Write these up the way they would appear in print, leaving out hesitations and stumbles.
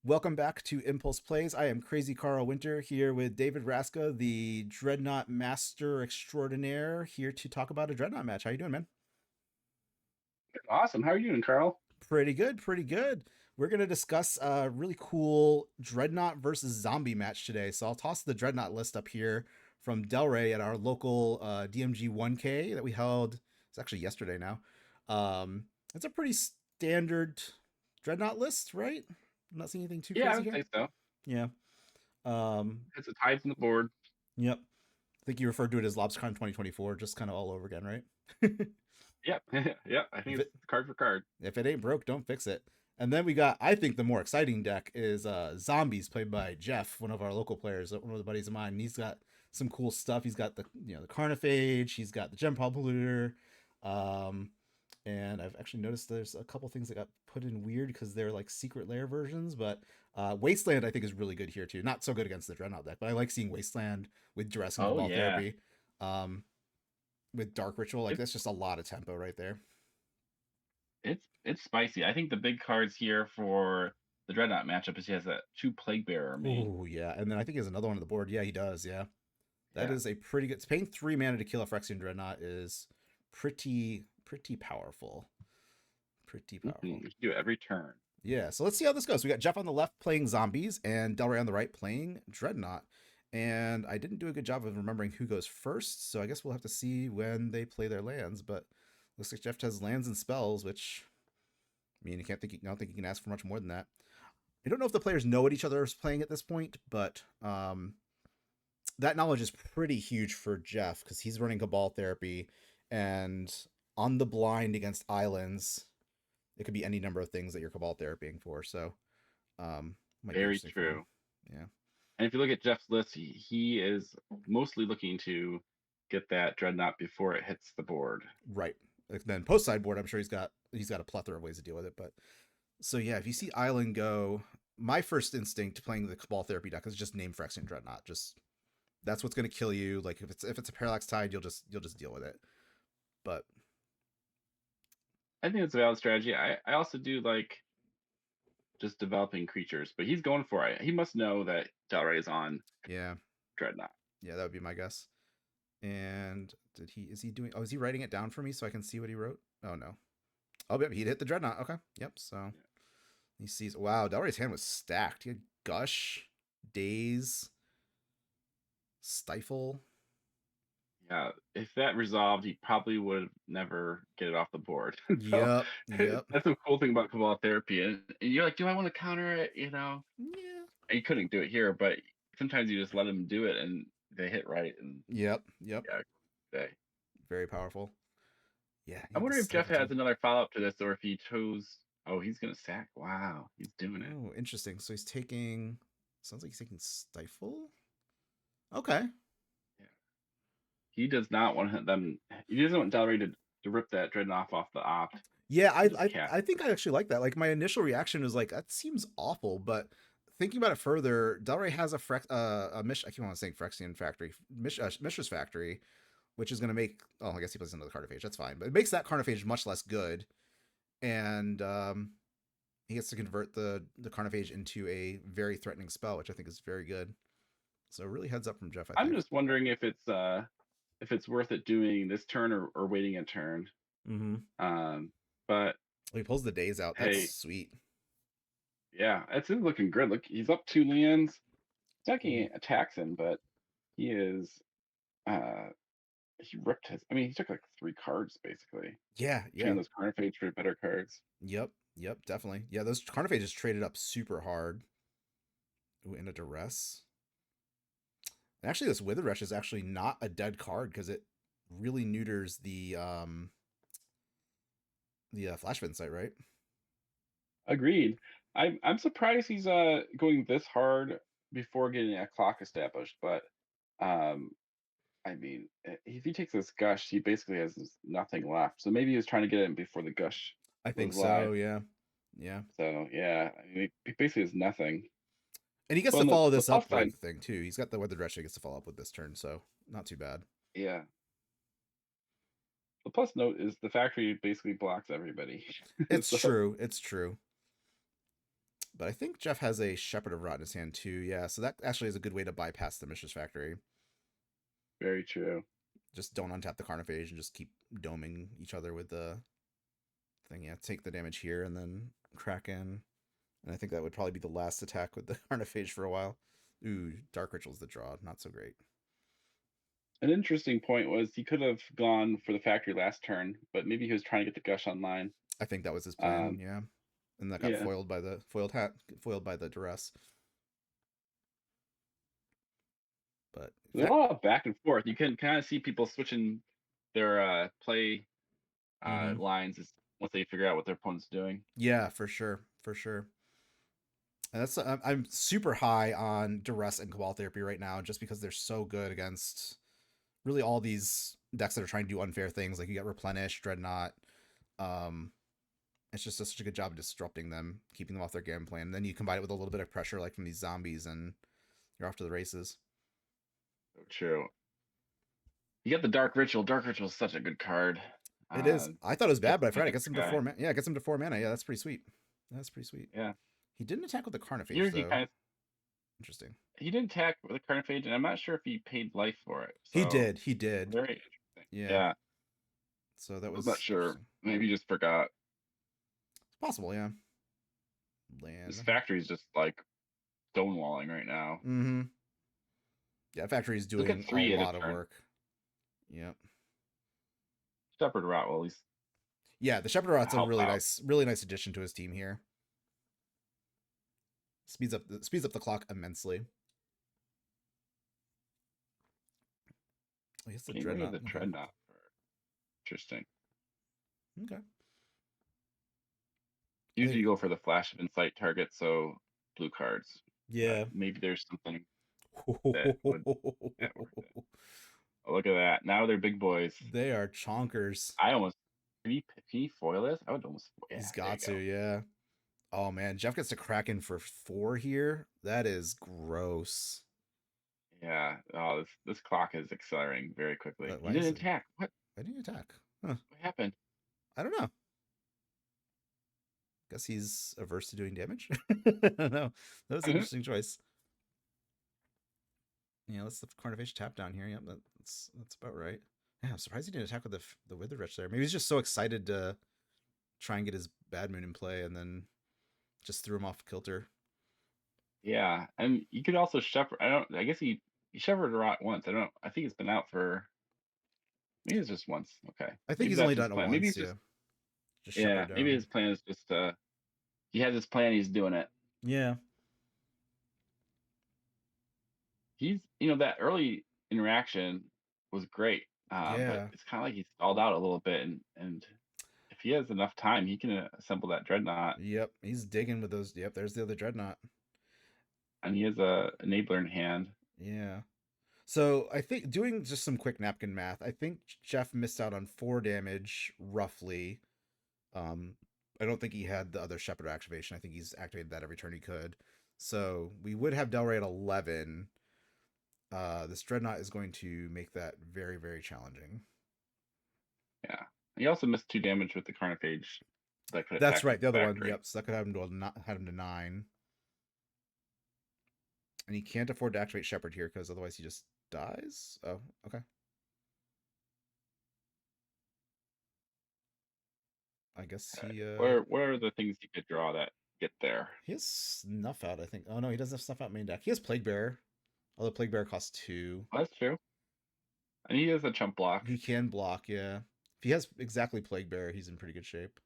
Welcome back to Impulse Plays. I am Crazy Carl Winter here with David Raska, the Dreadnought Master Extraordinaire, here to talk about a Dreadnought match. How you doing, man? Awesome. How are you doing, Carl? Pretty good, pretty good. We're gonna discuss a really cool Dreadnought versus Zombie match today. So I'll toss the Dreadnought list up here from Delray at our local DMG 1K that we held. It's actually yesterday now. It's a pretty standard Dreadnought list, right? I'm not seeing anything too Yeah, I crazy would here. say so. Yeah. Um, It's a tie from the board. Yep. I think you referred to it as LobsterCon 2024, just kind of all over again, right? Yep. Yep. I think if it's it card for card. if it ain't broke, don't fix it. And then we got, I think the more exciting deck is Zombies, played by Jeff, one of our local players, one of the buddies of mine. And he's got some cool stuff. He's got the Carnophage, he's got the Gem Polluter, um, and I've actually noticed there's a couple things that got put in weird because they're like secret lair versions. But Wasteland, I think, is really good here too. Not so good against the Dreadnought deck, but I like seeing Wasteland with Duress and Oh Cabal yeah. Therapy. Um, with Dark Ritual, like It's that's just a lot of tempo right there. it's spicy. I think the big cards here for the Dreadnought matchup is he has that two Plague Bearer main. Oh yeah, and then I think he has another one on the board. Yeah, he does. Yeah, that Yeah. is a pretty good. Paying 3 mana to kill a Phyrexian Dreadnought is pretty powerful. Pretty powerful. You can do it every turn. Yeah, so let's see how this goes. We got Jeff on the left playing Zombies and Delray on the right playing Dreadnought. And I didn't do a good job of remembering who goes first, so I guess we'll have to see when they play their lands. But looks like Jeff has lands and spells, which I mean, I don't think you can ask for much more than that. I don't know if the players know what each other is playing at this point, but that knowledge is pretty huge for Jeff because he's running Cabal Therapy, and on the blind against islands, it could be any number of things that you're Cabal Therapying for. So might be Very interesting for him. true. Yeah. And if you look at Jeff's list, he is mostly looking to get that Dreadnought before it hits the board. Right. And then post sideboard, I'm sure he's got a plethora of ways to deal with it. But so yeah, if you see Island go, my first instinct playing the Cabal Therapy deck is just name Phyrexian Dreadnought. Just that's what's gonna kill you. Like if it's a Parallax Tide, you'll just deal with it. But I think it's a valid strategy. I also do like just developing creatures, but he's going for it. He must know that Delray is on yeah, Dreadnought. yeah, that would be my guess. And is he doing? Oh, is he writing it down for me so I can see what he wrote? Oh no. Oh, yep, he'd hit the Dreadnought. Okay, yep. So Yeah. he sees. Wow, Delray's hand was stacked. He had Gush, Daze, Stifle. Yeah, if that resolved, he probably would never get it off the board. So Yep, yep. that's the cool thing about Cabal Therapy. And you're like, do I want to counter it? Yeah. And you couldn't do it here, but sometimes you just let them do it and they hit right. And Yep, yep. yeah, they. Very powerful. Yeah, he I had the wonder if Jeff Stifle too. has another follow up to this, or if he chose. Oh, he's gonna sack. Wow, he's doing it. Oh, interesting. So he's taking. Sounds like he's taking Stifle. Okay. Yeah. He does not want them. He doesn't want Delray to rip that Dreadnought off the opt Yeah, and I, just I cast. I think I actually like that. Like my initial reaction was like that seems awful, but thinking about it further, Delray has I keep on saying Phyrexian Factory, Mishra's Factory, which is going to make. Oh, I guess he plays another Carnophage. That's fine, but it makes that Carnophage much less good, and he gets to convert the Carnophage into a very threatening spell, which I think is very good. So really heads up from Jeff, I I'm think. just wondering if it's worth it doing this turn or waiting a turn. Mm-hmm. But Oh, he pulls the days out. That's hey, sweet. yeah, it's looking good. Look, he's up 2 lands. Mm-hmm. Second attacks him, but he is uh he ripped his. I mean, he took like 3 cards basically. Yeah, yeah. Trading those Carnage for better cards. Yep, yep, definitely. Yeah, those Carnophages traded up super hard. Ooh, in a duress. And actually, this Withered Rush is actually not a dead card because it really neuters the Flash Insight, right? Agreed. I'm surprised he's going this hard before getting a clock established, but um I mean, if he takes this gush, he basically has nothing left. So maybe he was trying to get it before the gush I think was live. so. Yeah, yeah. So yeah, I mean, he basically has nothing. And he gets But to on follow the this plus up side, with the thing too. He's got the Withered Rush he gets to follow up with this turn, so not too bad. yeah, the plus note is the factory basically blocks everybody. It's So true. It's true. But I think Jeff has a Shepherd of Rot in his hand too. Yeah, so that actually is a good way to bypass the Mishra's Factory. Very true. Just don't untap the Carnophage and just keep doming each other with the thing. Yeah, take the damage here and then Kraken. And I think that would probably be the last attack with the Carnophage for a while. Ooh, Dark Ritual's the draw. Not so great. An interesting point was he could have gone for the factory last turn, but maybe he was trying to get the gush online. I think that was his plan, yeah. And that got Yeah. foiled by the foiled by the duress. But There's a lot of back and forth. You can kind of see people switching their play lines once they figure out what their opponent's doing. Yeah, for sure, for sure. And that's I'm super high on duress and Cabal Therapy right now, just because they're so good against really all these decks that are trying to do unfair things. Like you got Replenish, Dreadnought. It's just such a good job of disrupting them, keeping them off their game plan. And then you combine it with a little bit of pressure, like from these zombies, and you're off to the races. So true. You got the Dark Ritual. Dark Ritual is such a good card. It is. I thought it was bad, but I forgot it gets him to 4 mana. Yeah, it gets him to 4 mana. Yeah, that's pretty sweet. That's pretty sweet. Yeah. He didn't attack with the Carnophage, Here though. Interesting. He didn't attack with the Carnophage, and I'm not sure if he paid life for it. So he did. He did. Very interesting. Yeah. So that was. I'm not sure. Maybe he just forgot. It's possible, yeah. Land. His factory's just like stonewalling right now. Mm-hmm. Yeah, factory's doing a lot of work. Yep. Shepherd Rot will at least. Yeah, the Shepherd Rot's a really nice addition to his team here. Speeds up the clock immensely. I guess the Dreadnought. The Dreadnought. Interesting. Okay. Usually you go for the Flash of Insight target, so blue cards. Yeah. Maybe there's something that would Oh, look at that. Now they're big boys. They are chonkers. I almost can he foil this? I would almost He's got to, yeah. Oh man, Jeff gets to Kraken for 4 here. That is gross. Yeah. Oh, this clock is accelerating very quickly. He didn't attack. What? I didn't attack. Huh. What happened? I don't know. Guess he's averse to doing damage. I don't know. That was an interesting choice. Yeah, let's the Carnophage tap down here. Yep, that's about right. Yeah, I'm surprised he didn't attack with the Withered Wretch there. Maybe he's just so excited to try and get his Bad Moon in play, and then just threw him off kilter. Yeah, and you could also shepherd. I guess he shepherded Rot once. I think it's been out for. Maybe it's just once. Okay. I think he's only done it once. Maybe yeah. Maybe his plan is just he has his plan. He's doing it. Yeah. He's that early interaction was great. But it's kind of like he stalled out a little bit, and if he has enough time, he can assemble that Dreadnought. Yep, he's digging with those. Yep, there's the other Dreadnought. And he has a enabler in hand. Yeah. So I think doing just some quick napkin math, I think Jeff missed out on 4 damage roughly. I don't think he had the other Shepherd activation. I think he's activated that every turn he could. So we would have Delray at 11. This Dreadnought is going to make that very, very challenging. Yeah. He also missed 2 damage with the Carnophage. That's right. The other one. Yep. So that could have him to 9. And he can't afford to activate Shepherd here because otherwise he just dies. Oh, okay. I guess he. Where are the things he could draw that get there? He has Snuff Out, I think. Oh no, he doesn't have Snuff Out main deck. He has Plague Bearer. Although Plague Bearer costs 2. Oh, that's true. And he has a chump block. He can block, yeah. If he has exactly Plague Bearer, he's in pretty good shape.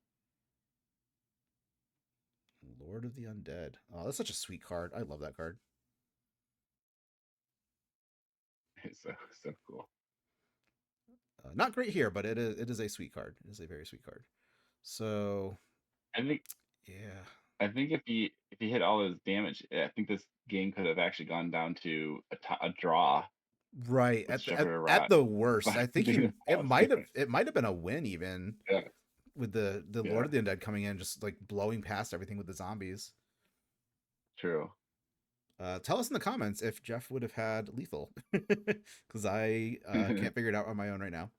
Lord of the Undead. Oh, that's such a sweet card. I love that card. It's so cool. Not great here, but it is a sweet card. It is a very sweet card. So I think if he hit all his damage, I think this game could have actually gone down to a draw. Right at the worst, I think it might have been a win even. Yeah. With the Lord of the Undead coming in, just like blowing past everything with the zombies. True. Tell us in the comments if Jeff would have had lethal, because I can't figure it out on my own right now.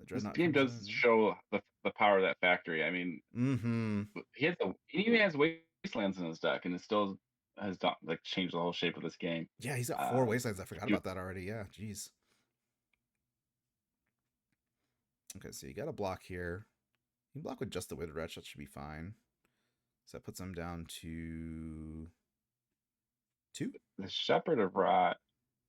This game does show the the power of that factory. I mean, Mm-hmm. he even has wastelands in his deck, and it still has like changed the whole shape of this game. Yeah, he's got 4 wastelands. I If forgot you, about that already. Yeah, jeez. Okay, so you got a block here. You can block with just the Withered Wretch. That should be fine. So that puts him down to 2. the Shepherd of Rot,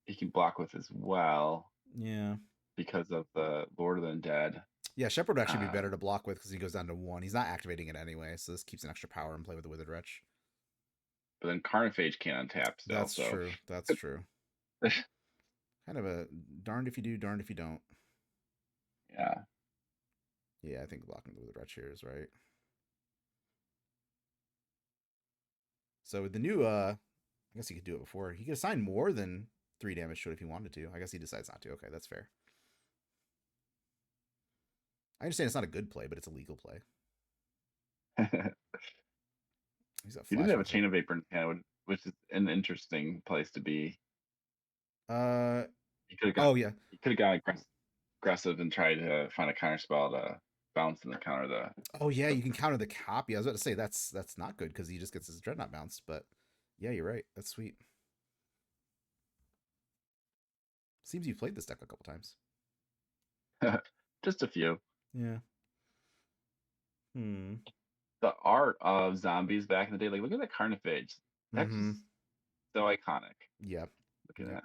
he can block with as well Yeah. because of the Lord of the Undead. Yeah, Shepherd would actually be better Um, to block with because he goes down to 1. He's not activating it anyway, so this keeps an extra power in play with the Withered Wretch. but then Carnifage can't untap still. That's So true. That's true. Kind of a darned if you do, darned if you don't. yeah. Yeah, I think blocking the Withered Wretch here is right. So with the new, I guess he could do it before. He could assign more than 3 damage to it if he wanted to. I guess he decides not to. Okay, that's fair. I understand it's not a good play, but it's a legal play. He's got He did flash. have a Chain of Vapor in his hand, which is an interesting place to be. He could have Oh yeah. He could have got aggressive and tried to find a counter spell to bounce and counter the. Oh yeah, you can counter the copy. I was about to say that's not good because he just gets his Dreadnought bounced. But yeah, you're right. That's sweet. Seems you've played this deck a couple times. Just a few. Yeah. Hmm. The art of zombies back in the day, like look at that Carnifage. That's Mm-hmm. just so iconic. Yeah. Look at Yeah. that.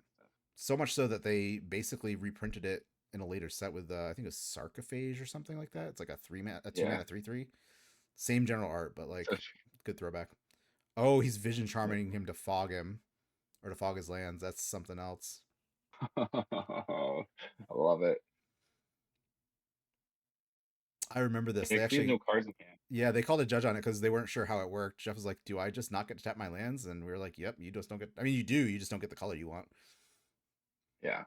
So much so that they basically reprinted it in a later set with I think it was Sarcophage or something like that. It's like a 2 mana 3/3. Same general art, but like good throwback. Oh, he's vision charming him to fog him or to fog his lands. That's something else. I love it. I remember this. Yeah, They 'cause he has no actually, cards in hand. yeah, they called a judge on it because they weren't sure how it worked. Jeff was like, "Do I just not get to tap my lands?" And we were like, "Yep, you just don't get. I mean, you do. You just don't get the color you want." Yeah.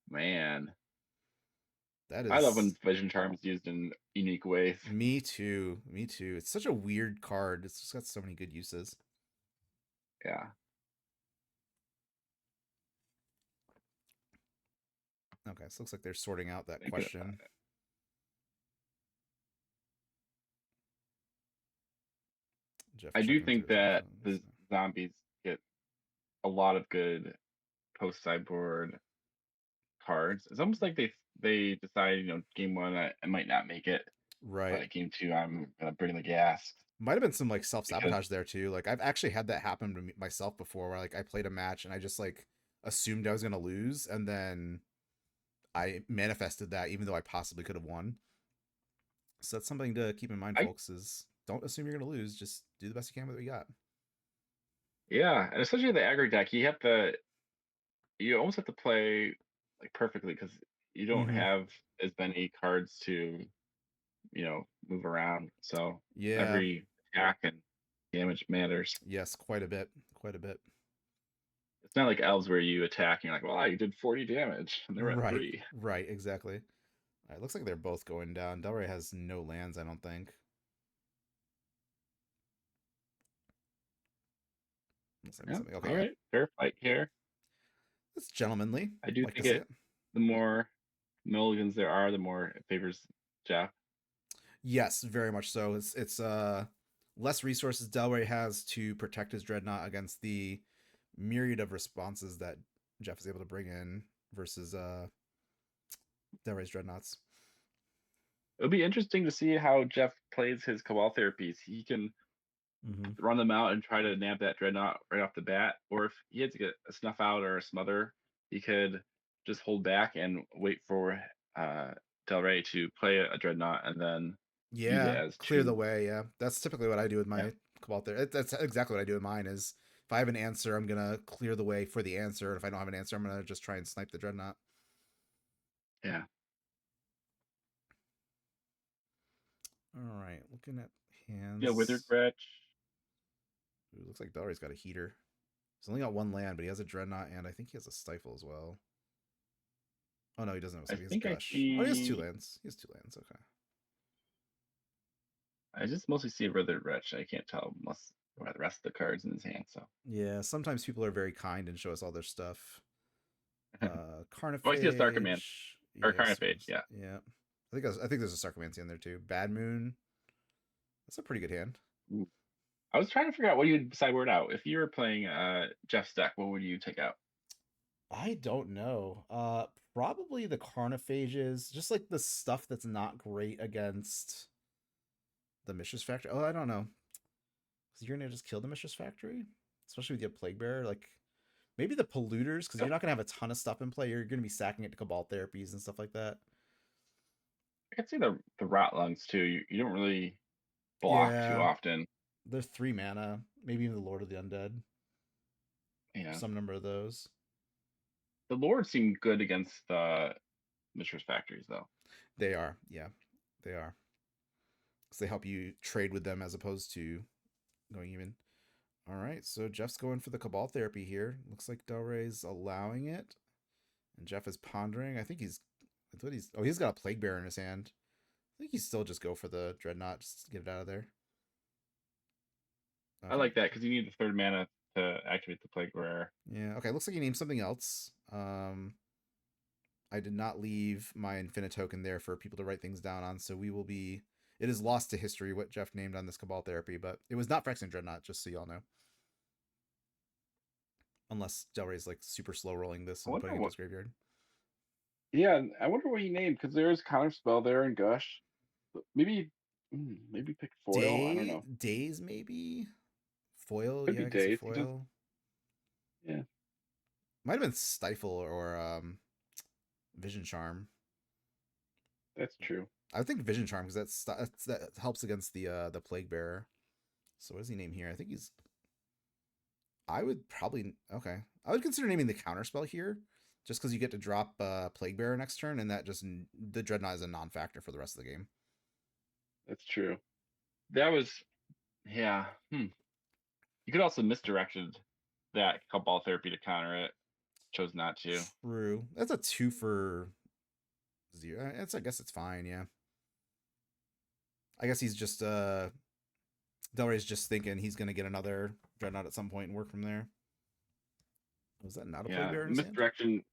Man. That I love when is Vision Charm is used in unique ways. me too. Me too. It's such a weird card. It's just got so many good uses. Yeah. Okay, so looks like they're sorting out that Thinking about question. it. Jeff I do checking through think his that options. the zombies get a lot of good post sideboard cards. It's almost like they decide, game 1 I might not make it, but Right. at game 2 I'm gonna bring the gas Might have been some like self because sabotage there too. Like I've actually had that happen to myself before, where like I played a match and I just like assumed I was gonna lose, and then I manifested that even though I possibly could have won. So that's something to keep in mind, I folks. Is don't assume you're gonna lose. Just do the best you can with what you got. yeah, and especially the aggro deck, you almost have to play like perfectly because you don't Mm-hmm. have as many cards to move around. So Yeah. every attack and damage matters. Yes. Quite a bit. Quite a bit. It's not like elves where you attack and you're like, well, you did 40 damage and they're at Right. 3. Right. Exactly. All right. Looks like they're both going down. Delray has no lands. I don't think. Unless I missed Yeah. something. Okay. All Yeah. right. Fair fight here. It's gentlemanly. I do Like to think see it. the more mulligans there are, the more it favors Jeff. Yes, very much so. It's less resources Delray has to protect his dreadnought against the myriad of responses that Jeff is able to bring in versus Delray's dreadnoughts. It'll be interesting to see how Jeff plays his Cabal therapies. He can Mm-hmm. run them out and try to nab that dreadnought right off the bat, or if he had to get a snuff out or a smother, he could just hold back and wait for Del Rey to play a dreadnought and then use it Yeah, as clear the 2. way. Yeah, that's typically what I do with Yeah, my Cabal there. That's exactly what I do with mine. Is if I have an answer, I'm gonna clear the way for the answer, and if I don't have an answer, I'm gonna just try and snipe the dreadnought. yeah. All right, looking at Yeah, Withered hands. Wretch. Ooh, looks like Delray's got a heater. He's only got 1 land, but he has a dreadnought, and I think he has a stifle as well. Oh no, he doesn't have a I stifle. He has think I gush. Oh, he has 2 see. lands. He has 2 lands. Okay. I just mostly see Withered Wretch. I can't tell unless the rest of the cards in his hand. So, Yeah, sometimes people are very kind and show us all their stuff. oh, I see a Star Carnifage. Command or Yeah, Carnifage. Yeah, yeah. I think there's a Sarcomancy in there too. Bad Moon. That's a pretty good hand. Ooh. I was trying to figure out what you would sideboard out. If you were playing Jeff's deck, what would you take out? I don't know. Probably the Carnophages, just like the stuff that's not great against the Mistress Factory. Oh, I don't know. Because you're gonna just kill the Mistress Factory, especially with your Plague Bearer. Like maybe the Polluters, because you're not gonna have a ton of stuff in play. You're gonna be sacking it to Cabal therapies and stuff like that. I could see the Rot Lungs too. You don't really block too Yeah, often. they're 3 mana. Maybe even the Lord of the Undead. Yeah. Some number of those. The Lords seem good against the Mistress Factories though. They are, yeah, they are. Because they help you trade with them as opposed to going even. All right, so Jeff's going for the Cabal therapy here. Looks like Delray's allowing it, and Jeff is pondering. I thought he's got a Plague Bearer in his hand. I think he's still just go for the Dreadnought, just to get it out of there. I Okay. like that because you need the third mana to activate the Plague Bearer. Yeah. Okay. Looks like he named something else. I did not leave my Infinite token there for people to write things down on, so we will be. It is lost to history what Jeff named on this Cabal therapy, but it was not Phyrexian Dreadnought, just so y'all know. Unless Delray's like super slow rolling this I and wonder putting it into what. his graveyard. Yeah, I wonder what he named because there is Counter Spell there and Gush. Maybe, maybe pick foil. I don't know. Days maybe? Foil, Could yeah, be I guess a days. He just foil. yeah, Might have been Stifle or Vision Charm. that's true. I think Vision Charm because that helps against the Plague Bearer. So what does he name here? I think he's. I would probably okay. I would consider naming the counterspell here, just because you get to drop Plague Bearer next turn, and that just the Dreadnought is a non-factor for the rest of the game. That's true. That was yeah. You could also misdirected that Cabal Therapy to counter it. Chose not to. True. That's a 2 for 0. I guess it's fine. Yeah. I guess he's just Delray's just thinking he's gonna get another Dreadnought at some point and work from there. Was that not a Plague Yeah, Bearer in his hand? misdirection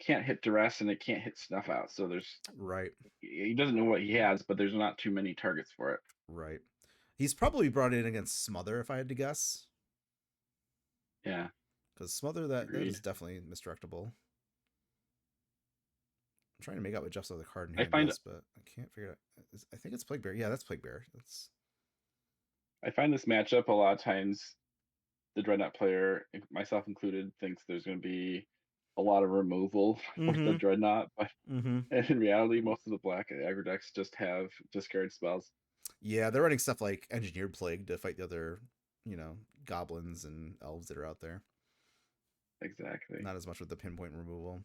can't hit duress and it can't hit snuff out. So Right. he doesn't know what he has, but there's not too many targets for it. Right. He's probably brought it in against Smother, if I had to guess. Yeah, Because Smother, that agreed. is definitely misdirectable. I'm trying to make out what Jeff's other card in I hand find is, but I can't figure it out. I think it's Plague Bear. Yeah, that's Plague Bear. That's I find this matchup a lot of times the Dreadnought player, myself included, thinks there's going to be a lot of removal for the mm-hmm. Dreadnought, but Mm-hmm. in reality, most of the black aggro decks just have discard spells. Yeah, they're running stuff like Engineered Plague to fight the other, goblins and elves that are out there. Exactly. Not as much with the pinpoint removal.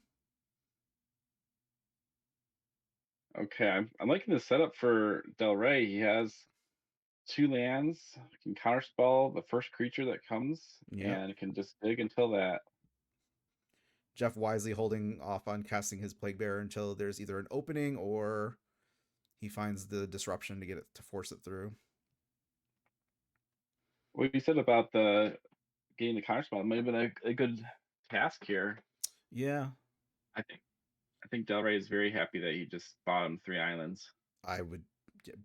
Okay, I'm liking the setup for Del Rey. He has 2 lands, can counterspell the first creature that comes, Yep. and can just dig until that. Jeff wisely holding off on casting his Plague Bearer until there's either an opening or he finds the disruption to get it to force it through. What you said about the getting the counterspell might have been a good task here. Yeah, I think Del Rey is very happy that he just bought him 3 islands. I would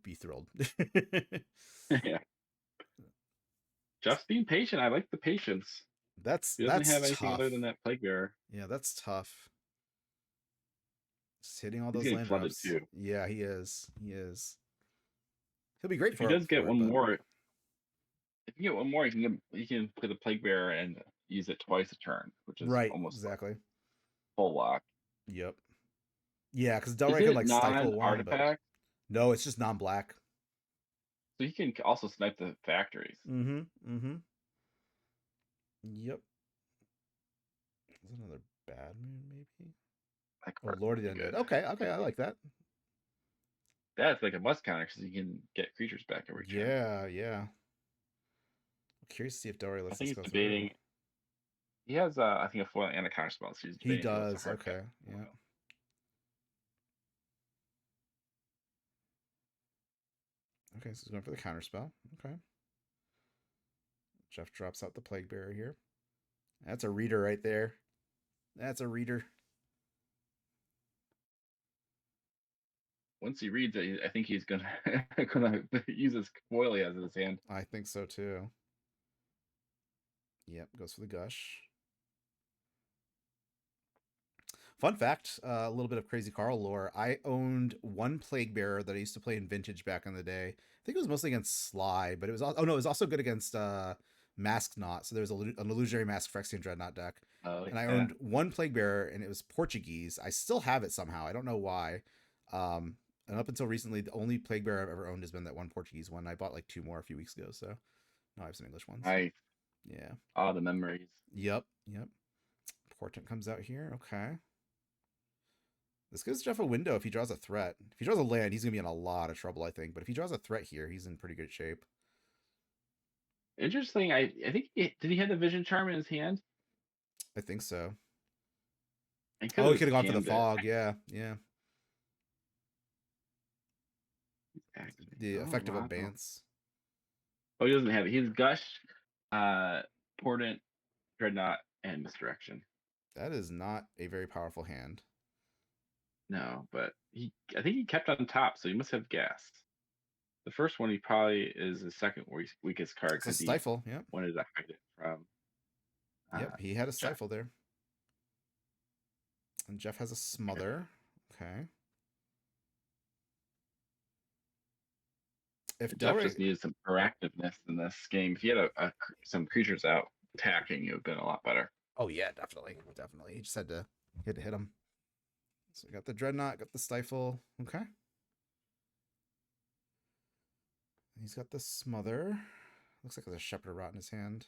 be thrilled. Yeah. Just being patient. I like the patience. that's He doesn't that's have anything tough. other than that Plague Bearer. Yeah, that's tough. Just hitting all He's those getting land flooded drops. too. Yeah, he is. He is. He'll be great If he for does get it, one but more, if you get one more, he can play the Plague Bearer and use it twice a turn, which is right, almost like exactly. full lock. Yep. Yeah, because Is Delray can it like stifle one, but non-artifact? no, it's just non-black. So he can also snipe the factories. Mm-hmm. Mm-hmm. Yep. Is another bad moon, maybe? That Oh, card's Lord of the pretty Undead. good. Okay, okay, I like that. That's like a must counter because you can get creatures back every turn. Yeah, yeah. I'm curious to see if Delray I lets think this he's go through. debating. He has, I think, a foil and a counter spell, so he's He debating to go with the does. hard pack. Okay. Yeah. Okay, so he's going for the counter spell. Okay. Jeff drops out the Plague Bearer here. That's a reader right there. That's a reader. once he reads it, I think he's gonna gonna use his foil he has in his hand. I think so too. Yep, goes for the gush. Fun fact, a little bit of crazy Carl lore. I owned one Plague Bearer that I used to play in Vintage back in the day. I think it was mostly against Sly, but it was it was also good against Masked Knot. So there was an illusionary mask Phyrexian Dreadnought deck. Oh And I yeah, owned one Plague Bearer, and it was Portuguese. I still have it somehow. I don't know why. And up until recently, the only Plague Bearer I've ever owned has been that one Portuguese one. I bought like 2 more a few weeks ago, so now I have some English ones. nice. Yeah. All the memories. Yep. Portent comes out here. Okay. This gives Jeff a window if he draws a threat. If he draws a land, he's going to be in a lot of trouble, I think. But if he draws a threat here, he's in pretty good shape. Interesting. I think did he have the Vision Charm in his hand? I think so. He Oh, he could have gone for the jammed it. fog. Yeah. The Oh, effective wow. abeyance. Oh, he doesn't have it. He's Gush, Portent, Dreadnought, and Misdirection. That is not a very powerful hand. No, but I think he kept on top, so he must have gas. The first one he probably is his second weakest card It's a because he stifle. Yep. wanted to hide it from. Yep. He had a Jeff. stifle there. And Jeff has a smother. Okay. If Jeff Delray just needed some proactiveness in this game. If he had some creatures out attacking, it would have been a lot better. Oh yeah, definitely. He just had to hit him. So we got the Dreadnought, got the Stifle. Okay. He's got the Smother. Looks like there's a Shepherd Rot in his hand.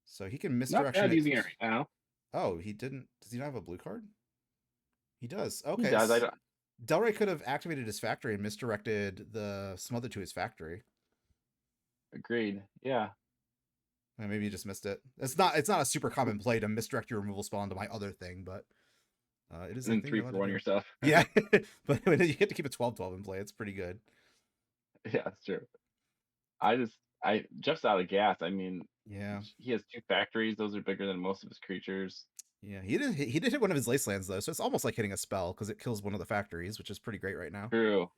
So he can misdirection. Not bad using it right now. Oh, he didn't. Does he not have a blue card? He does. Okay. He does. Delray could have activated his factory and misdirected the Smother to his factory. Agreed. Yeah. And maybe you just missed it. It's not a super common play to misdirect your removal spell into my other thing, but it is. And 3 for 1 yourself. Yeah, but when you get to keep a 12/12 in play, it's pretty good. Yeah, that's true. Jeff's out of gas. I mean, yeah, he has 2 factories. Those are bigger than most of his creatures. Yeah, he did hit one of his Lace Lands though, so it's almost like hitting a spell because it kills one of the factories, which is pretty great right now. True.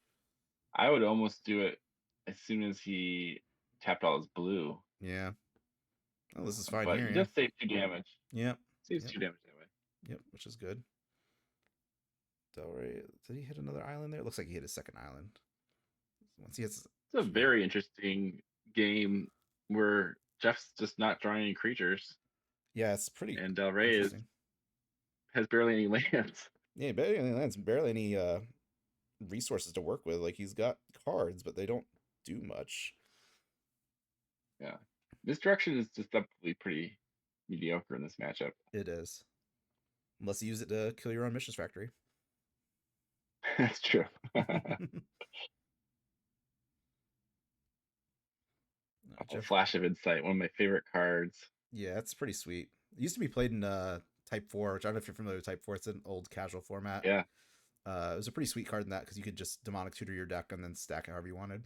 I would almost do it as soon as he tapped all his blue. Yeah. Oh, this is fine but here. He just saved 2 damage. Yep. Saves 2 damage that way. Yep, which is good. Delray, did he hit another island there? It looks like he hit his second island. Once he hits, it's a very interesting game where Jeff's just not drawing any creatures. Yeah, it's pretty. And Delray has barely any lands. Yeah, barely any lands, barely any resources to work with. Like he's got cards, but they don't do much. Yeah, this direction is just definitely pretty mediocre in this matchup. It is, unless you use it to kill your own Mishra's Factory. That's true. Flash of Insight, one of my favorite cards. Yeah, it's pretty sweet. It used to be played in Type 4, which I don't know if you're familiar with Type 4. It's an old casual format. Yeah. It was a pretty sweet card in that because you could just demonic tutor your deck and then stack it however you wanted.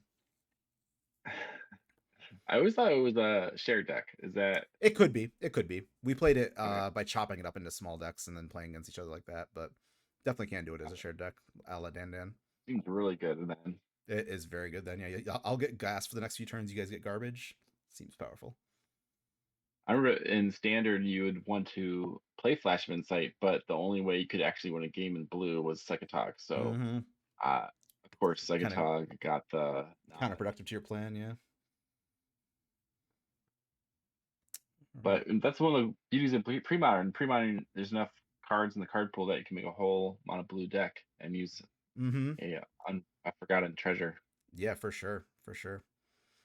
I always thought it was a shared deck. Is that? It could be. We played it by chopping it up into small decks and then playing against each other like that, but definitely can do it as a shared deck, a la Dan. Seems really good then. It is very good then. Yeah, I'll get gas for the next few turns. You guys get garbage. Seems powerful. I remember in Standard you would want to play Flash of Insight, but the only way you could actually win a game in blue was Psychotog. So, of course, Psychotog got the counterproductive to your plan. Yeah. But that's one of the beauties of pre-modern. Pre-modern, there's enough cards in the card pool that you can make a whole mono blue deck and use a forgotten treasure. Yeah, for sure.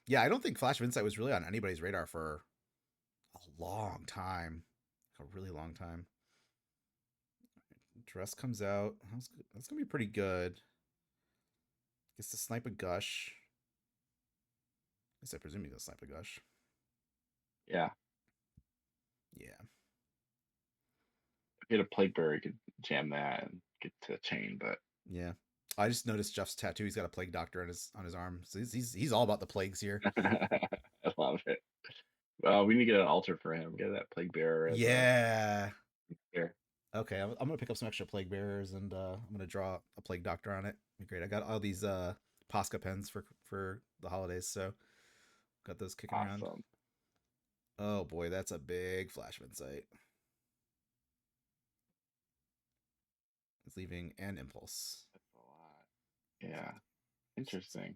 Yeah, I don't think Flash of Insight was really on anybody's radar for a long time. A really long time. Dress comes out. That's going to be pretty good. Gets to snipe a Gush. At least I presume he's going to snipe a Gush. Yeah. If you had a Plague Bearer, you could jam that and get to chain, but yeah. I just noticed Jeff's tattoo. He's got a Plague Doctor on his arm. So he's all about the plagues here. I love it. Well, we need to get an altar for him. Get that Plague Bearer. Yeah. Okay, I'm gonna pick up some extra plague bearers, and I'm gonna draw a plague doctor on it. Be great. I got all these Posca pens for the holidays, so got those kicking around. Awesome. Oh boy, that's a big flash of insight. It's leaving an impulse. That's a lot. Yeah. Interesting.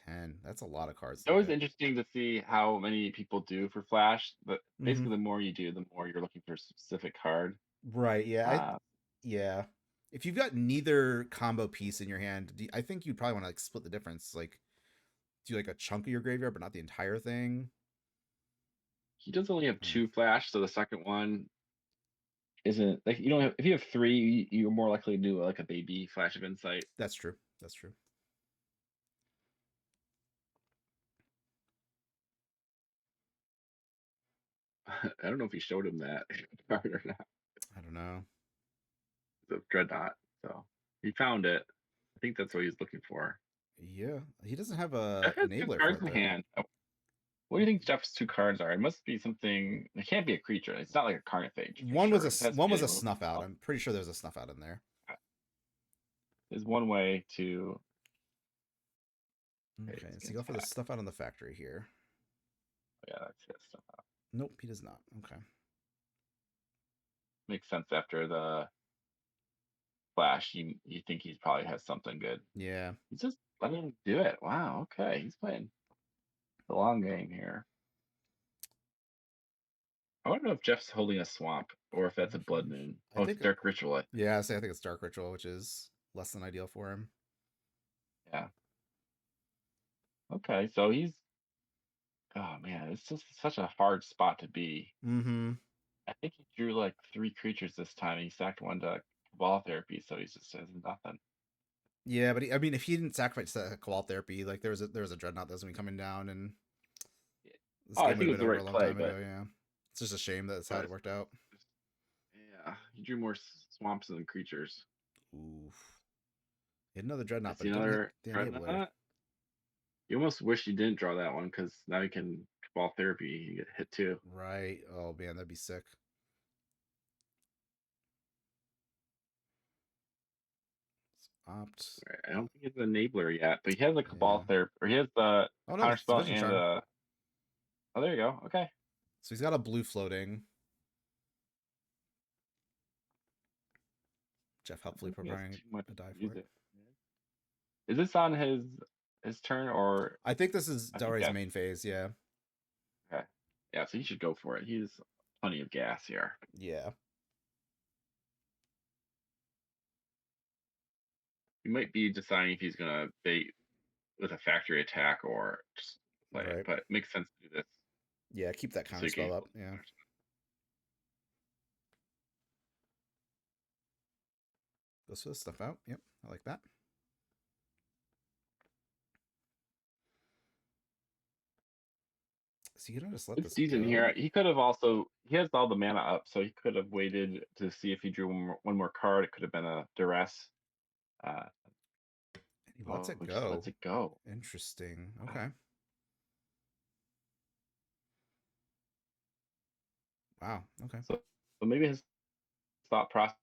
10. That's a lot of cards It's to look always at. interesting to see how many people do for Flash, but Hmm. basically the more you do, the more you're looking for a specific card. Right. Yeah. Uh, Yeah. If you've got neither combo piece in your hand, I think you'd probably want to like split the difference. Like do like a chunk of your graveyard, but not the entire thing. he does only have Hmm. 2 Flash, so the second one isn't like you don't have. If you have 3, you're more likely to do like a baby Flash of Insight. That's true. That's true. I don't know if he showed him that card or not. I don't know. The Dreadnought. So he found it. I think that's what he's looking for. Yeah, he doesn't have a Jeff has 2 enabler for cards it in though. hand. What do you think Jeff's 2 cards are? It must be something. It can't be a creature. It's not like a Carnophage for One was sure. It has to one be a was a removal snuff out. spell. I'm pretty sure there's a snuff out in there. There's one way to. Okay, Okay, it's so gonna you go for the attack. stuff out on the factory here. Yeah, that's it. Stuff out. Nope, he does not. Okay. Makes sense after the Flash. You think he probably has something good. Yeah. He's just letting him do it. Wow. Okay, he's playing the long game here. I don't know if Jeff's holding a swamp or if that's a blood moon. I Oh, it's think Dark Ritual. I think. yeah, I think it's Dark Ritual, which is less than ideal for him. Yeah. Okay, so he's. Oh man, it's just such a hard spot to be. Mm-hmm. I think he drew like 3 creatures this time. And he sacked one to Cabal Therapy, so he just has nothing. Yeah, but I mean, if he didn't sacrifice that Koal Therapy, like there was a Dreadnought that was gonna be coming down, and this Oh, I game would think have it was been the over a right long play, time but ago. Yeah, it's just a shame that's how but it worked out. yeah, he drew more swamps than creatures. Oof. Hit another Dreadnought, That's but it didn't hit another the enabler. Dreadnought. You almost wish you didn't draw that one because now you can Cabal Therapy and get hit too. Right. Oh man, that'd be sick. Opt. Right, I don't think it's an enabler yet, but he has a Yeah. Cabal Therapy, or he has the Oh no, it's counterspell Division and Charm. the. Oh, there you go. Okay. So he's got a blue floating. Jeff I helpfully don't think he has preparing too much a die to for use it. it. Is this on his turn or I think this is I think Delray's that main phase. Yeah. okay. Yeah, so he should go for it. He's plenty of gas here. Yeah. He might be deciding if he's gonna bait with a factory attack or just play it, Right. but it makes sense to do this Yeah. Keep that so counter you can spell up. hold the Yeah. counter. Goes for the stuff out. Yep. I like that. So you gonna just let It's this decent go? here. He has all the mana up, so he could have waited to see if he drew one more card. It could have been a duress. Uh, He lets oh, it he just lets go. it go. Interesting. Wow. Okay. Wow. Okay. So maybe his thought process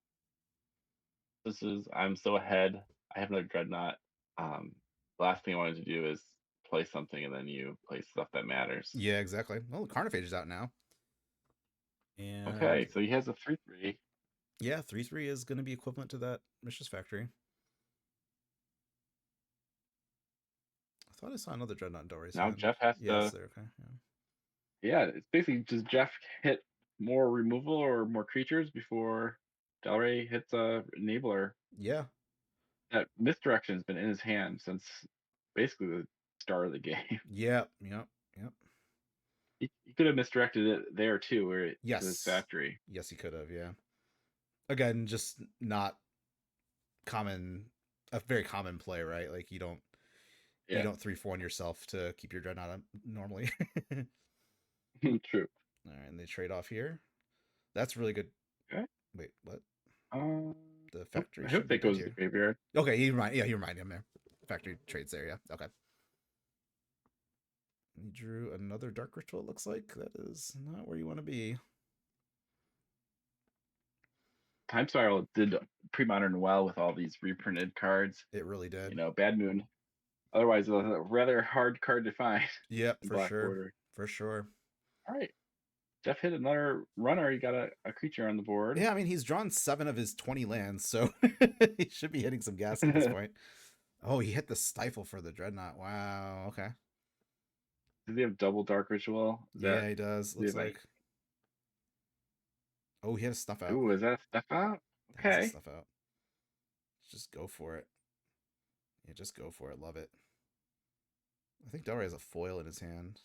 is I'm so ahead. I have another dreadnought. Um, the last thing I wanted to do is play something and then you play stuff that matters. Yeah. Exactly. Well, Carnophage is out now, and Okay, so he has a 3/3. yeah, 3/3 is going to be equivalent to that Mishra's Factory. I thought I saw another Dreadnought in Dory's Now hand. Jeff has Yes, to. there. Okay. Yeah, it's basically does Jeff hit more removal or more creatures before Delray hits a enabler? Yeah. That misdirection has been in his hand since basically the start of the game. Yeah. Yep. Yep. He could have misdirected it there too, where to his Yes. factory. Yes, he could have. Yeah. Again, just not common. A very common play, right? Like you Yeah, don't 3/4 on yourself to keep your Dreadnought up normally. true. All right, and they trade off here. That's really good. Okay. Wait, what? Um, The nope, factory I should hope be that dead goes to the here. graveyard. Okay, you remind him there. Factory trades there, yeah. Okay. He drew another Dark Ritual, it looks like. That is not where you want to be. Time Spiral did pre-modern well with all these reprinted cards. It really did. Bad Moon. Otherwise, a rather hard card to find Yep, in for Black sure. Border. For sure. All right. Jeff hit another runner. He got a creature on the board. Yeah, I mean, he's drawn 7 of his 20 lands, so he should be hitting some gas at this point. Oh, he hit the Stifle for the Dreadnought. Wow, okay. Does he have double Dark Ritual? Yeah, he does. Looks like. Oh, he had a Stuff Out. Ooh, is that Stuff Out? That's a Okay. Stuff Out. Just go for it. Yeah, just go for it. Love it. I think Delray has a foil in his hand.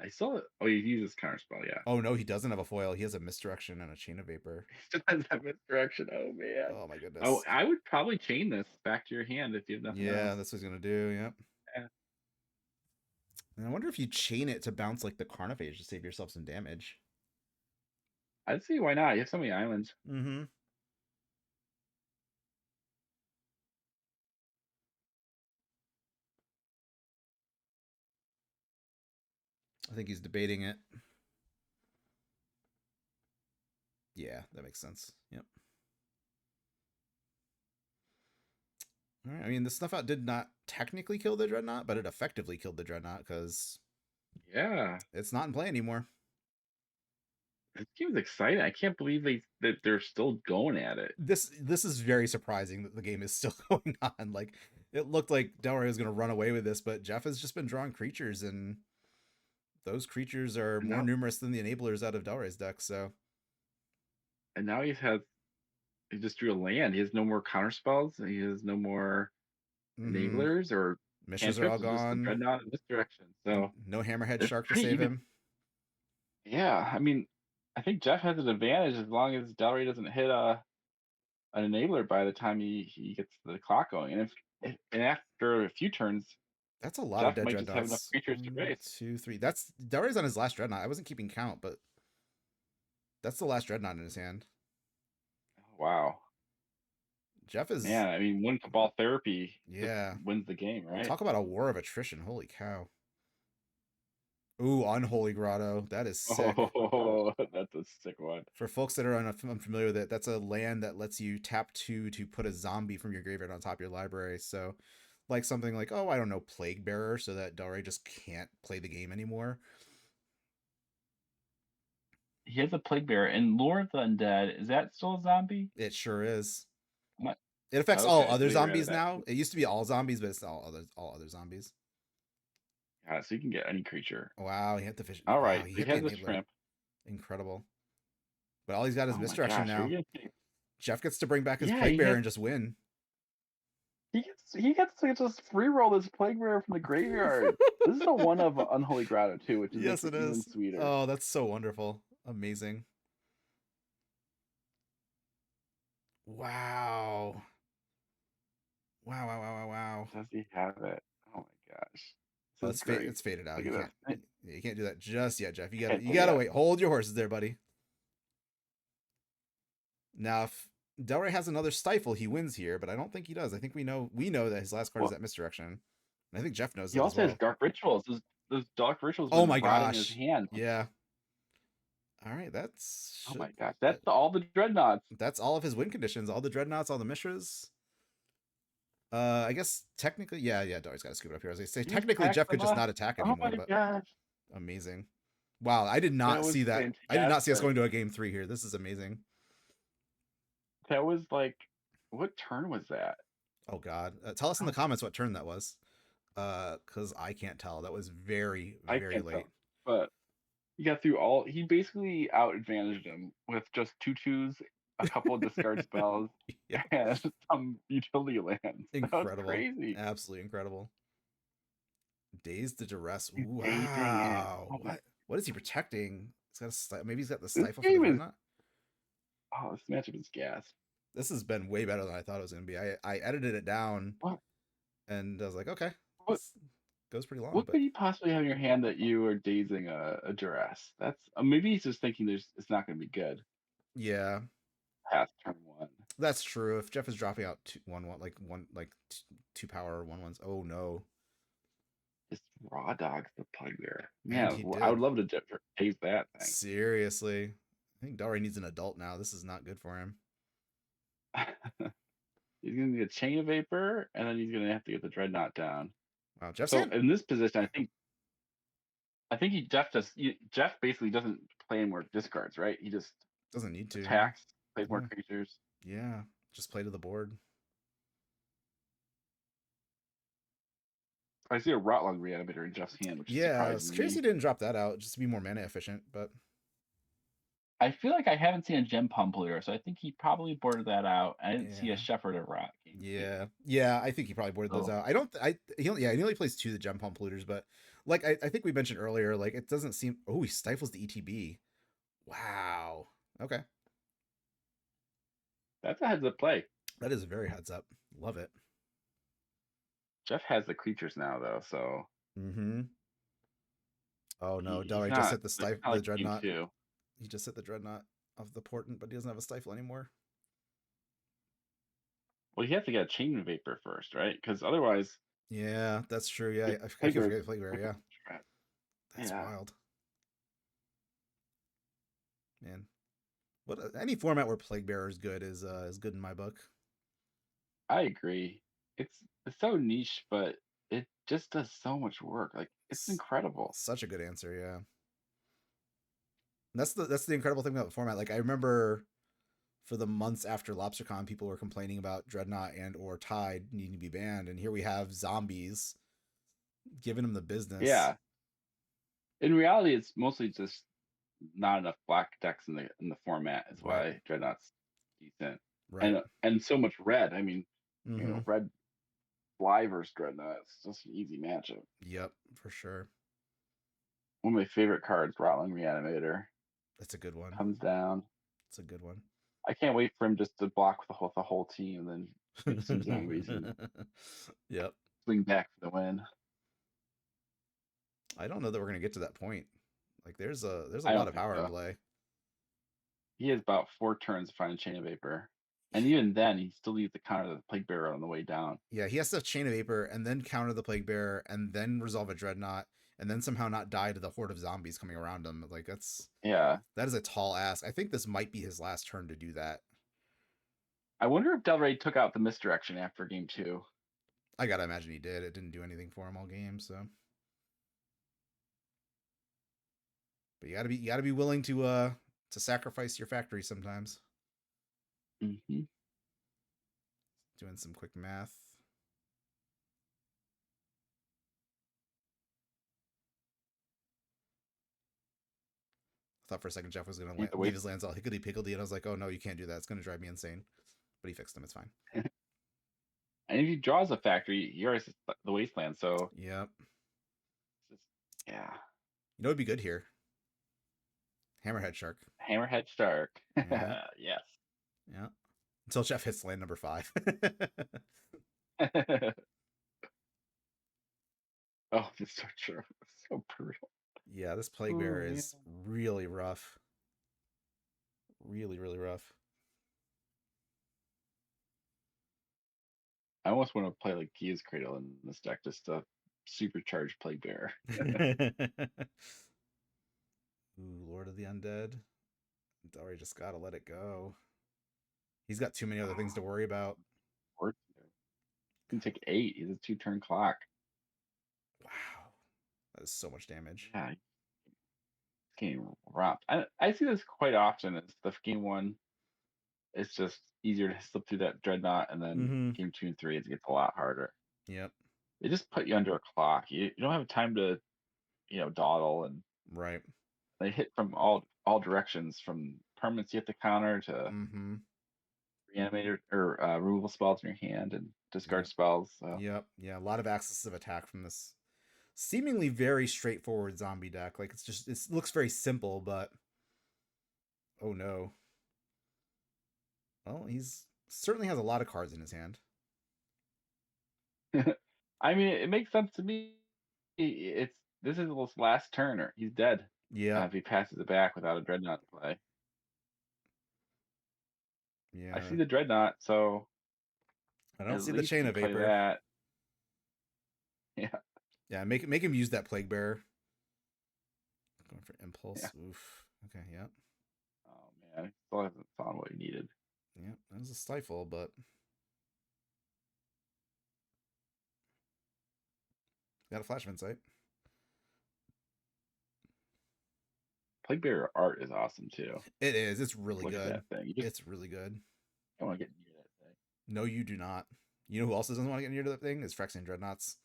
I saw it. Oh, he uses Counterspell, yeah. Oh, no, he doesn't have a foil. He has a Misdirection and a Chain of Vapor. He still has that Misdirection. Oh, man. Oh, my goodness. Oh, I would probably chain this back to your hand if you have nothing else. Yeah, that's what he's going to do. Yep. Yeah. And I wonder if you chain it to bounce like the Carnophage to save yourself some damage. I'd see why not. You have so many islands. Mm-hmm. I think he's debating it. Yeah, that makes sense. Yep. All right. I mean, the Snuff Out did not technically kill the Dreadnought, but it effectively killed the Dreadnought because it's not in play anymore. This game is exciting. I can't believe that they're still going at it. This is very surprising that the game is still going on. Like, it looked like Delray was going to run away with this, but Jeff has just been drawing creatures, and those creatures are more numerous than the enablers out of Delray's deck. So, and now he just drew a land. He has no more counter spells. He has no more enablers or Mishras are all gone. Dreadnought in this direction. So no Hammerhead Shark to save him. Yeah, I mean, I think Jeff has an advantage as long as Delray doesn't hit an enabler by the time he gets the clock going. And if after a few turns, that's a lot Jeff of dead might just have enough creatures to race. 2, 3. That's Delray's on his last Dreadnought. I wasn't keeping count, but that's the last Dreadnought in his hand. Wow. Jeff is. Man, I mean, one Cabal Therapy wins the game, right? Talk about a war of attrition. Holy cow. Ooh, Unholy Grotto. That is sick. Oh, that's a sick one. For folks that are unfamiliar with it, that's a land that lets you tap 2 to put a zombie from your graveyard on top of your library. So, like something like, oh, I don't know, Plague Bearer, so that Delray just can't play the game anymore. He has a Plague Bearer. And Lore of the Undead, is that still a zombie? It sure is. It affects all other zombies now. It used to be all zombies, but it's all other zombies. Yeah, so you can get any creature. Wow, he hit the fish. All right, wow, he has the shrimp. Incredible. But all he's got is Misdirection now. Jeff gets to bring back his Plague Bearer and just win. He gets to just free roll this Plague Bearer from the graveyard. This is the one of Unholy Grotto too, which is even sweeter. Oh, that's so wonderful. Amazing. Wow. Wow. Does he have it? Oh my gosh. Oh, it's faded out. You can't do that just yet, Jeff. You gotta wait. Hold your horses there, buddy. Now, if Delray has another Stifle, he wins here, but I don't think he does. I think we know that his last card is that Misdirection. And I think Jeff knows that. He also has Dark Rituals. Those Dark Rituals. Oh my gosh. In his hand. Yeah. All right, that's. Oh my gosh, that's all the Dreadnoughts. That's all of his win conditions. All the Dreadnoughts, all the Mishras. I guess technically, yeah. Delray's got to scoop it up here. As I say, technically, Jeff could just not attack anymore. Oh my gosh! Amazing. Wow, I did not see that. Fantastic. I did not see us going to a game 3 here. This is amazing. That was like, what turn was that? Oh God, tell us in the comments what turn that was, because I can't tell. That was very late. Tell, but he got through all. He basically out advantaged him with just 2/2s, a couple of discard spells, and some utility lands. Incredible. That was crazy. Absolutely incredible. Dazed to Duress. Wow. What is he protecting? He's got maybe he's got the Stifle for the Dreadnought. Oh, this matchup is gas. This has been way better than I thought it was going to be. I edited it down, and I was like, okay, this goes pretty long. What could you possibly have in your hand that you are dazing a Duress? That's maybe he's just thinking it's not going to be good. Yeah. Past turn 1. That's true. If Jeff is dropping out 2 power 1/1s. Oh no. Just raw dogs the Plague Bearer. Man, I would love to daze that thing. Seriously. think Dalry needs an adult now. This is not good for him. He's gonna need a Chain of Vapor, and then he's gonna have to get the Dreadnought down. Wow, Jeff's So hand in this position, Jeff basically doesn't play any more discards, right? He just doesn't need to. attacks, plays more Yeah. creatures. Yeah, just play to the board. I see a Rotlung Reanimator in Jeff's hand, which is Yeah, surprising it's to curious me. he didn't drop that out just to be more mana efficient, but I feel like I haven't seen a Gem Pump so I think he probably boarded that out. I didn't see yeah. a Shepherd of Rot. Yeah, I think he probably boarded those Oh. out. I don't. He only plays 2 of the Gem Palm Polluters, but like I think we mentioned earlier, like it doesn't seem. Oh, he stifles the ETB. Wow. Okay, That's a heads up play. that is a very heads up. Love it. Jeff has the creatures now, though, so. Mm-hmm. Oh no, He's Dalry not, just hit the like, the game Dreadnought. 2. He just hit the Dreadnought of the Portent, but he doesn't have a stifle anymore. Well, you have to get a Chain of Vapor first, right? Because otherwise. Yeah, that's true. Yeah, I Plague keep Bear- forgetting Plague Bear. Yeah, that's Yeah. wild. Man, what any format where Plague Bearer is good is good in my book. I agree. It's so niche, but it just does so much work. Like, it's incredible. Such a good answer, yeah. That's the incredible thing about the format. Like I remember for the months after LobsterCon, people were complaining about Dreadnought and or Tide needing to be banned, and here we have zombies giving them the business. Yeah. In reality, it's mostly just not enough black decks in the format is why Right. Dreadnought's decent. Right. And so much red. I mean, Mm-hmm. red fly versus Dreadnought. It's just an easy matchup. Yep, for sure. One of my favorite cards, Rotlung Reanimator. That's a good one. Comes down. It's a good one. I can't wait for him just to block the whole team and then get some zombies and yep. swing back for the win. I don't know that we're gonna get to that point. Like there's a I lot don't of power think in so. play. He has about 4 turns to find a Chain of Vapor. And even then, he still needs to counter the Plague Bearer on the way down. Yeah, he has to Chain of Vapor and then counter the Plague Bearer and then resolve a Dreadnought and then somehow not die to the horde of zombies coming around him. Like that is a tall ask. I think this might be his last turn to do that. I wonder if Del Rey took out the misdirection after game 2. I gotta imagine he did. It didn't do anything for him all game, so. But you gotta be willing to sacrifice your factory sometimes. Mm-hmm. Doing some quick math. I thought for a second Jeff was gonna leave his lands all higgledy piggledy, and I was like, oh no, you can't do that. It's gonna drive me insane. But he fixed them. It's fine. And if he draws a factory, he already has the wasteland. So yep. Yeah. You know what'd be good here? Hammerhead Shark. Hammerhead Shark. Yeah. Yes. Yeah. Until Jeff hits land number 5. Oh, it's so true. It's so brutal. Yeah, this Plague Bearer is really rough. Really, really rough. I almost want to play like Gia's Cradle in this deck just to supercharge Plague Bearer. Ooh, Lord of the Undead. Dalry just gotta let it go. He's got too many other things to worry about. He can take 8. He's a 2-turn clock. Wow. That is so much damage. Yeah. Getting robbed. I see this quite often. It's the game 1. It's just easier to slip through that Dreadnought, and then game 2 and 3 it gets a lot harder. Yep. They just put you under a clock. You don't have time to, dawdle, and right. They hit from all directions, from permanents you have to counter to reanimator or removal spells in your hand and discard spells. So. Yep. Yeah, a lot of axes of attack from this seemingly very straightforward zombie deck. Like it looks very simple, but oh no. Well, he's certainly has a lot of cards in his hand. I mean, it makes sense to me. This is his last turn, or he's dead. Yeah. If he passes it back without a Dreadnought to play. Yeah. I see the Dreadnought, so I don't see the Chain of Vapor. That. Yeah. Yeah, make him use that Plague Bearer. Going for Impulse. Yeah. Oof. Okay, yeah. Oh Yeah, he still hasn't found what he needed. Yeah, that was a stifle, but got a flash of insight. Plague Bearer art is awesome too. It is. It's really Look at good. that thing. You just It's really good. don't want to get near that thing. No, you do not. You know who else doesn't want to get near to that thing? Is Phyrexian Dreadnoughts.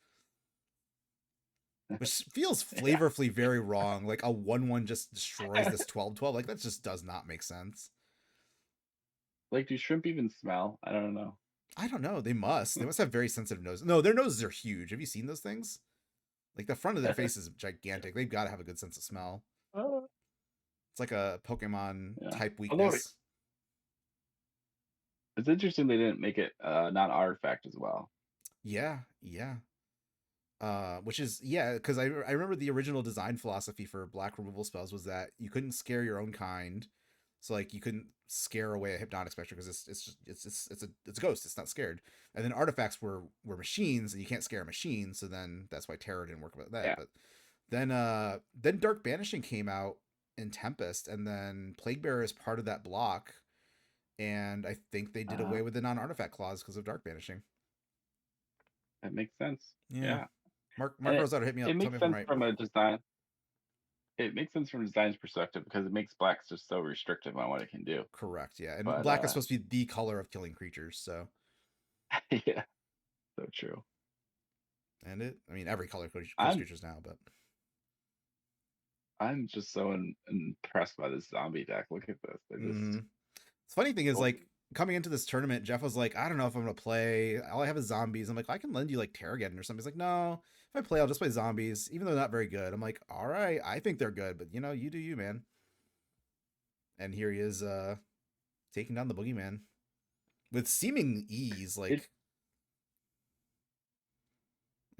Which feels flavorfully very wrong. Like a 1/1 just destroys this 12/12. Like that just does not make sense. Like, do shrimp even smell? I don't know. I don't know. They must. They must have very sensitive noses. No, their noses are huge. Have you seen those things? Like the front of their face is gigantic. They've got to have a good sense of smell. It's like a Pokemon type weakness. It's interesting they didn't make it non-artifact as well. Yeah, yeah. Which is because I remember the original design philosophy for black removal spells was that you couldn't scare your own kind, so like you couldn't scare away a hypnotic spectre because it's a ghost. It's not scared. And then artifacts were machines, and you can't scare a machine. So then that's why Terror didn't work about that. Yeah. But then Dark Banishing came out in Tempest, and then Plague Bearer is part of that block. And I think they did away with the non-artifact clause because of Dark Banishing. That makes sense. Yeah. Mark Rosado hit me up. It makes sense from a design. It makes sense from a design's perspective because it makes black just so restrictive on what it can do. Correct. Yeah, and black is supposed to be the color of killing creatures. So. Yeah. So true. And every color kills creatures now, but. I'm just so impressed by this zombie deck. Look at this. They're just. The funny thing is, like, coming into this tournament, Jeff was like, I don't know if I'm going to play. All I have is zombies. I'm like, I can lend you, like, Terrageddon or something. He's like, no, if I play, I'll just play zombies, even though they're not very good. I'm like, all right, I think they're good, but, you do you, man. And here he is taking down the Boogeyman with seeming ease. Like,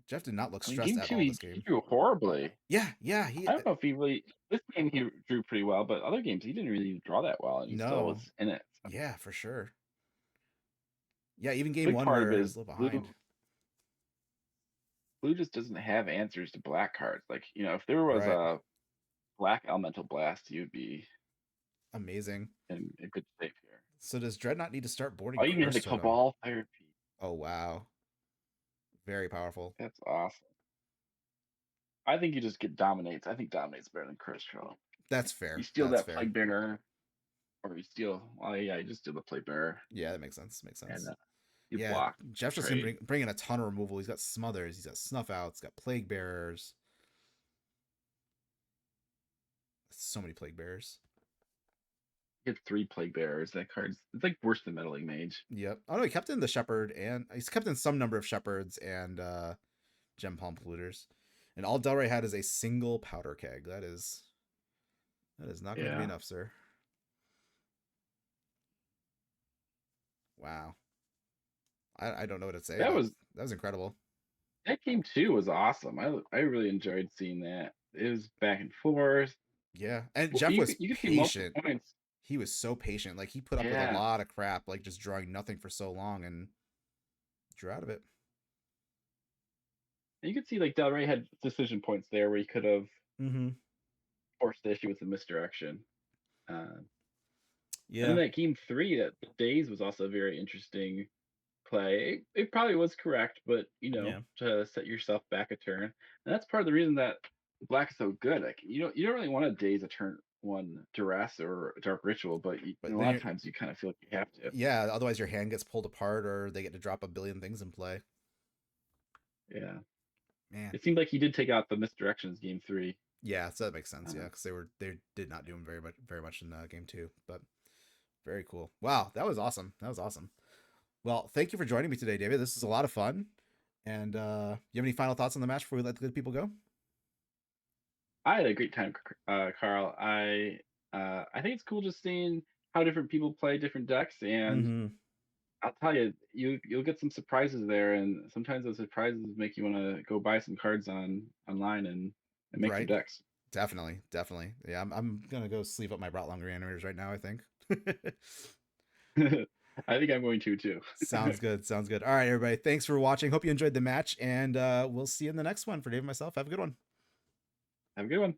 Jeff did not look stressed at all this game. He drew horribly. Yeah. I don't know if he really. This game he drew pretty well, but other games he didn't really draw that well, and he still was in it. So. Yeah, for sure. Yeah, even game one where he was a little behind. Blue just doesn't have answers to black cards. Like, if there was a black Elemental Blast, you'd be amazing in good shape here. So does Dreadnought need to start boarding? Oh, you need the Cabal Therapy. Oh wow. Very powerful. That's awesome. I think you just get Dominates. I think Dominates better than Curse Control. That's fair. You steal that Plague Bearer, or you steal. Well, yeah, you just steal the Plague Bearer. Yeah, that makes sense. And you block. Jeff's just bringing a ton of removal. He's got Smothers. He's got Snuff Outs. He's got Plague Bearers. So many Plague Bearers. You get 3 Plague Bearers. That card's it's like worse than Meddling Mage. Yep. Oh no, he kept in the Shepherd, and he's kept in some number of Shepherds and Gem Palm Polluters. And all Delray had is a single Powder Keg. That is not going to be enough, sir. Wow. I don't know what to say. That was incredible. That game too was awesome. I really enjoyed seeing that. It was back and forth. Yeah, and Jeff was patient. He was so patient. Like he put up with a lot of crap, like just drawing nothing for so long, and drew out of it. You could see like Del Rey had decision points there where he could have forced the issue with the misdirection. Yeah. And then that game 3, that Days was also a very interesting play. It probably was correct, but to set yourself back a turn, and that's part of the reason that Black is so good. Like you don't really want to Daze a turn 1 Duress or Dark Ritual, but a lot of times you kind of feel like you have to. Yeah, otherwise your hand gets pulled apart, or they get to drop a billion things in play. Yeah, man, it seemed like he did take out the misdirections game 3. Yeah, so that makes sense. Yeah, because they did not do him very much in game 2, but very cool. Wow, that was awesome. Well, thank you for joining me today, David. This is a lot of fun. And you have any final thoughts on the match before we let the good people go? I had a great time, Carl. I think it's cool just seeing how different people play different decks, and I'll tell you, you'll get some surprises there, and sometimes those surprises make you want to go buy some cards online and make some decks. Definitely. Yeah, I'm gonna go sleeve up my Brotlong Reanimators right now, I think. I think I'm going to too. Sounds good. All right, everybody. Thanks for watching. Hope you enjoyed the match, and we'll see you in the next one. For Dave and myself, have a good one. Have a good one.